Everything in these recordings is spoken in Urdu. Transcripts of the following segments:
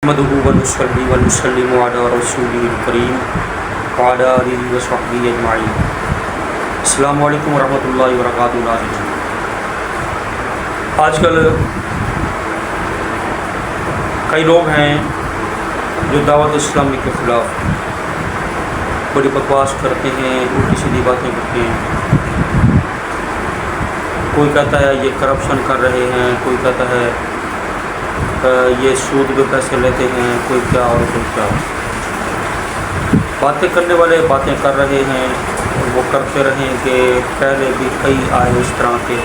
نحمده ونصلي ونسلم على رسوله الكريم وعلى آله وصحبه أجمعين. السلام علیکم ورحمۃ اللہ وبرکاتہ. ناظرین، آج کل کئی لوگ ہیں جو دعوت اسلامی کے خلاف بڑی بکواس کرتے ہیں، الٹی سیدھی باتیں کرتے ہیں. کوئی کہتا ہے یہ کرپشن کر رہے ہیں، کوئی کہتا ہے یہ سود پہ پیسے لیتے ہیں، کوئی کیا اور کوئی کیا. باتیں کرنے والے باتیں کر رہے ہیں، وہ کرتے رہیں کہ پہلے بھی کئی آئے اس طرح کے،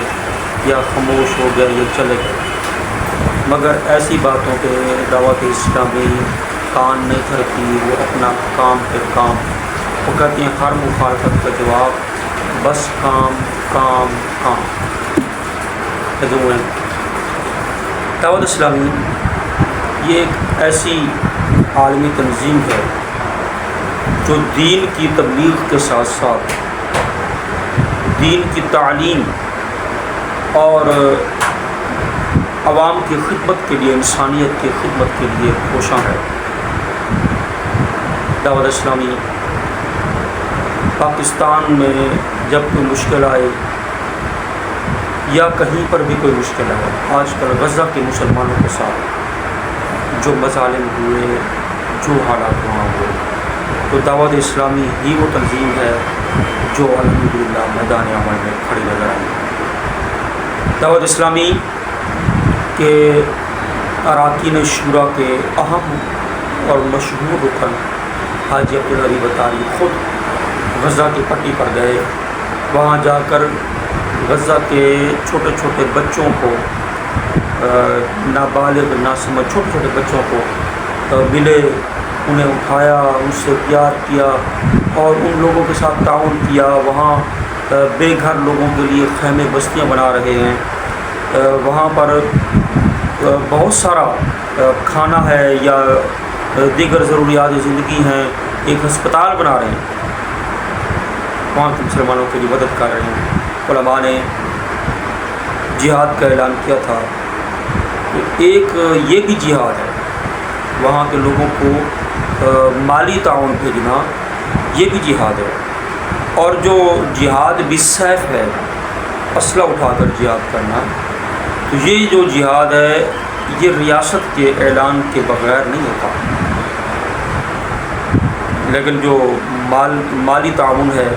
یا خاموش ہو گئے یہ چلے گئے. مگر ایسی باتوں پہ دعوت اسلامی کان نہیں دھرتی. وہ اپنا کام پہ کام، وہ کہتی ہیں ہر مخالفت کا جواب بس کام کام کام. دعوت اسلامی یہ ایک ایسی عالمی تنظیم ہے جو دین کی تبلیغ کے ساتھ ساتھ دین کی تعلیم اور عوام کی خدمت کے لیے، انسانیت کی خدمت کے لیے کوشاں ہے. دعوت اسلامی پاکستان میں جب کوئی مشکل آئے یا کہیں پر بھی کوئی مشکل ہے، آج کل غزہ کے مسلمانوں کے ساتھ جو مظالم ہوئے، جو حالات وہاں ہوئے، تو دعوت اسلامی ہی وہ تنظیم ہے جو الحمدللہ میدان عمل میں کھڑی نظر آئی. دعوت اسلامی کے اراکین شورا کے اہم اور مشہور رکن حاجی عبدالغنی بطاری خود غزہ کی پٹی پر گئے. وہاں جا کر غزہ کے چھوٹے چھوٹے بچوں کو، نابالغ ناسمجھ چھوٹے چھوٹے بچوں کو ملے، انہیں اٹھایا، ان سے پیار کیا اور ان لوگوں کے ساتھ تعاون کیا. وہاں بے گھر لوگوں کے لیے خیمے بستیاں بنا رہے ہیں. وہاں پر بہت سارا کھانا ہے یا دیگر ضروریات زندگی ہیں. ایک ہسپتال بنا رہے ہیں، وہاں کے مسلمانوں کے لیے مدد کر رہے ہیں. علماء نے جہاد کا اعلان کیا تھا. ایک یہ بھی جہاد ہے، وہاں کے لوگوں کو مالی تعاون بھیجنا، یہ بھی جہاد ہے. اور جو جہاد بالسیف ہے، اسلحہ اٹھا کر جہاد کرنا، تو یہ جو جہاد ہے یہ ریاست کے اعلان کے بغیر نہیں ہوتا. لیکن جو مالی تعاون ہے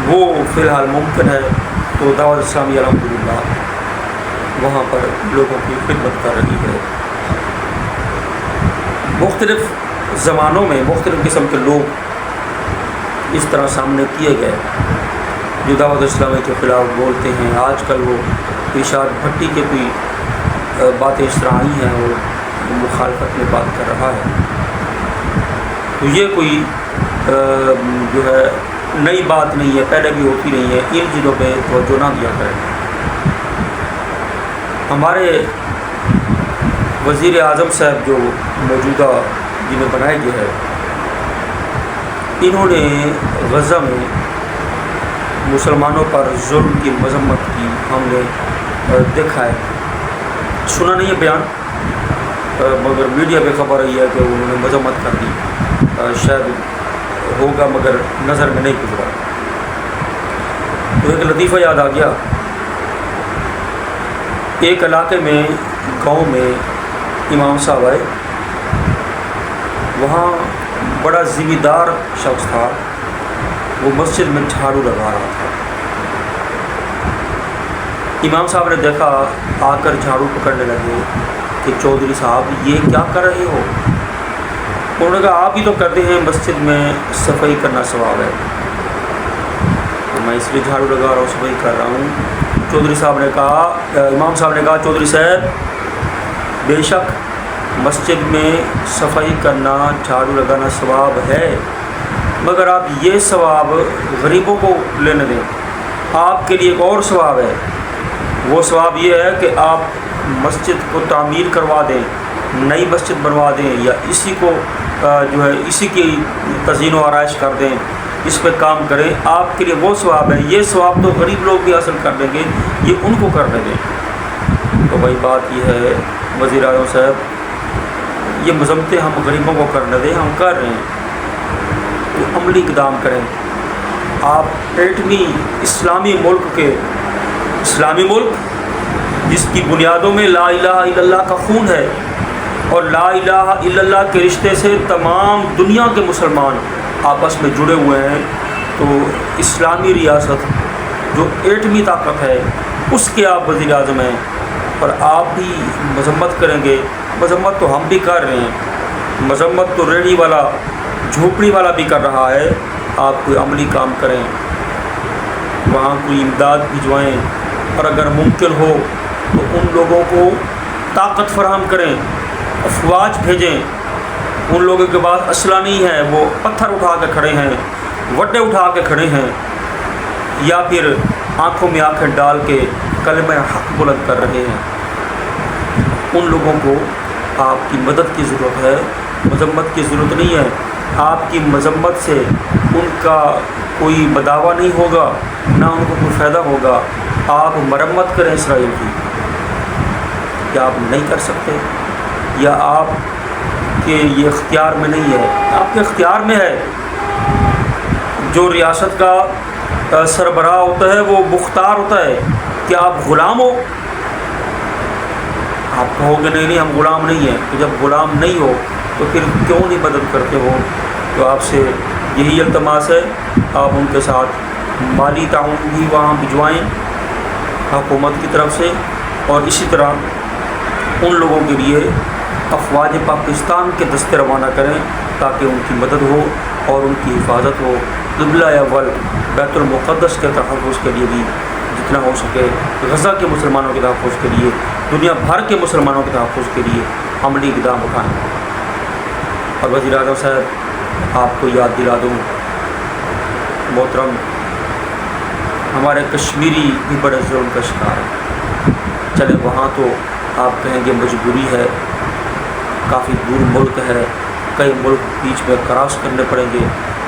وہ فی الحال ممکن ہے. تو دعوت اسلامی الحمدللہ وہاں پر لوگوں کی خدمت کر رہی ہے. مختلف زمانوں میں مختلف قسم کے لوگ اس طرح سامنے کیے گئے جو دعوت اسلامی کے خلاف بولتے ہیں. آج کل وہ ارشاد بھٹی کے کوئی باتیں اس طرح آئی ہیں، وہ مخالفت میں بات کر رہا ہے. تو یہ کوئی جو ہے نئی بات نہیں ہے، پہلے بھی ہوتی نہیں ہے. ان چیزوں پہ توجہ نہ دیا کریں. ہمارے وزیر اعظم صاحب جو موجودہ جنہیں بنائے گئے ہے، انہوں نے غزہ میں مسلمانوں پر ظلم کی مذمت کی. ہم نے دیکھا ہے، سنا نہیں ہے بیان، مگر میڈیا پہ خبر آئی ہے کہ انہوں نے مذمت کر دی. شاید ہوگا مگر نظر میں نہیں گزرا. تو ایک لطیفہ یاد آ گیا. ایک علاقے میں گاؤں میں امام صاحب آئے. وہاں بڑا ذمہ دار شخص تھا، وہ مسجد میں جھاڑو لگا رہا تھا. امام صاحب نے دیکھا، آ کر جھاڑو پکڑنے لگے کہ چودھری صاحب یہ کیا کر رہے ہو؟ انہوں نے کہا آپ ہی تو کرتے ہیں، مسجد میں صفائی کرنا ثواب ہے. میں اس لیے جھاڑو لگا رہا ہوں، صفائی کر رہا ہوں. چودھری صاحب نے کہا، امام صاحب نے کہا چودھری صاحب بے شک مسجد میں صفائی کرنا، جھاڑو لگانا ثواب ہے، مگر آپ یہ ثواب غریبوں کو لینے دیں. آپ کے لیے ایک اور ثواب ہے. وہ ثواب یہ ہے کہ آپ مسجد کو تعمیر کروا دیں، نئی مسجد بنوا دیں، یا اسی کو جو ہے اسی کی تزئین و آرائش کر دیں، اس پہ کام کریں. آپ کے لیے وہ ثواب ہے. یہ ثواب تو غریب لوگ بھی حاصل کر دیں گے، یہ ان کو کرنے دیں. تو بھائی بات یہ ہے وزیر اعظم صاحب یہ مذمتیں ہم غریبوں کو کرنے دیں، ہم کر رہے ہیں تو عملی اقدام کریں۔ آپ ایٹمی اسلامی ملک جس کی بنیادوں میں لا الہ الا اللہ کا خون ہے اور لا الہ الا اللہ کے رشتے سے تمام دنیا کے مسلمان آپس میں جڑے ہوئے ہیں، تو اسلامی ریاست جو ایٹمی طاقت ہے اس کے آپ وزیر اعظم ہیں اور آپ بھی مذمت کریں گے۔ مذمت تو ہم بھی کر رہے ہیں، مذمت تو ریڑھی والا جھوپڑی والا بھی کر رہا ہے۔ آپ کوئی عملی کام کریں، وہاں کوئی امداد بھجوائیں اور اگر ممکن ہو تو ان لوگوں کو طاقت فراہم کریں، افواج بھیجیں۔ ان لوگوں کے پاس اسلحہ نہیں ہے، وہ پتھر اٹھا کے کھڑے ہیں، وڈے اٹھا کے کھڑے ہیں، یا پھر آنکھوں میں آنکھیں ڈال کے کلمہ حق بلند کر رہے ہیں۔ ان لوگوں کو آپ کی مدد کی ضرورت ہے، مذمت کی ضرورت نہیں ہے۔ آپ کی مذمت سے ان کا کوئی بداوا نہیں ہوگا، نہ ان کو کوئی فائدہ ہوگا۔ آپ مرمت کریں اسرائیل کی، کیا آپ نہیں کر سکتے؟ یا آپ کے یہ اختیار میں نہیں ہے؟ آپ کے اختیار میں ہے۔ جو ریاست کا سربراہ ہوتا ہے وہ مختار ہوتا ہے، کیا آپ غلام ہو؟ آپ کہو گے نہیں ہم غلام نہیں ہیں، تو جب غلام نہیں ہو تو پھر کیوں نہیں مدد کرتے ہو؟ تو آپ سے یہی التماس ہے، آپ ان کے ساتھ مالی تعاون بھی وہاں بھجوائیں حکومت کی طرف سے، اور اسی طرح ان لوگوں کے لیے افواج پاکستان کے دستے روانہ کریں تاکہ ان کی مدد ہو اور ان کی حفاظت ہو۔ قبلہ اول بیت المقدس کے تحفظ کے لیے بھی جتنا ہو سکے، غزہ کے مسلمانوں کے تحفظ کے لیے، دنیا بھر کے مسلمانوں کے تحفظ کے لیے عملی اقدام اٹھائیں۔ اور وزیر اعظم صاحب آپ کو یاد دلا دوں، محترم ہمارے کشمیری بھی بڑے ظلم کا شکار ہے۔ چلے وہاں تو آپ کہیں گے مجبوری ہے، کافی دور ملک ہے، کئی ملک بیچ میں کراس کرنے پڑیں گے،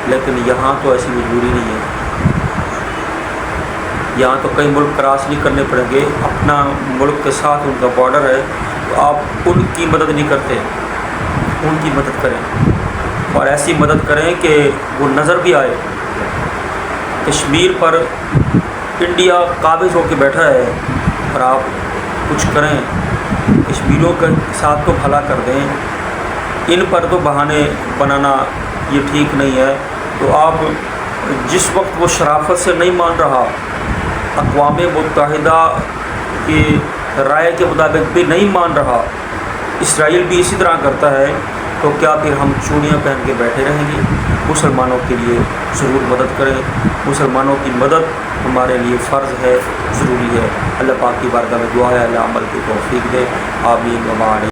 لیکن یہاں تو ایسی مجبوری نہیں ہے۔ یہاں تو کئی ملک کراس نہیں کرنے پڑیں گے، اپنا ملک کے ساتھ ان کا بارڈر ہے، تو آپ ان کی مدد نہیں کرتے، ان کی مدد کریں اور ایسی مدد کریں کہ وہ نظر بھی آئے۔ کشمیر پر انڈیا قابض ہو کے بیٹھا ہے اور آپ کچھ کریں، کشمیریوں کے ساتھ تو بھلا کر دیں، ان پر تو بہانے بنانا یہ ٹھیک نہیں ہے۔ تو آپ جس وقت وہ شرافت سے نہیں مان رہا، اقوام متحدہ کی رائے کے مطابق بھی نہیں مان رہا، اسرائیل بھی اسی طرح کرتا ہے، تو کیا پھر ہم چوڑیاں پہن کے بیٹھے رہیں گے؟ مسلمانوں کے لیے ضرور مدد کریں، مسلمانوں کی مدد ہمارے لیے فرض ہے، ضروری ہے۔ اللہ پاک کی بارگاہ میں دعا ہے اللہ عمل کی توفیق دے، آمین و آمین۔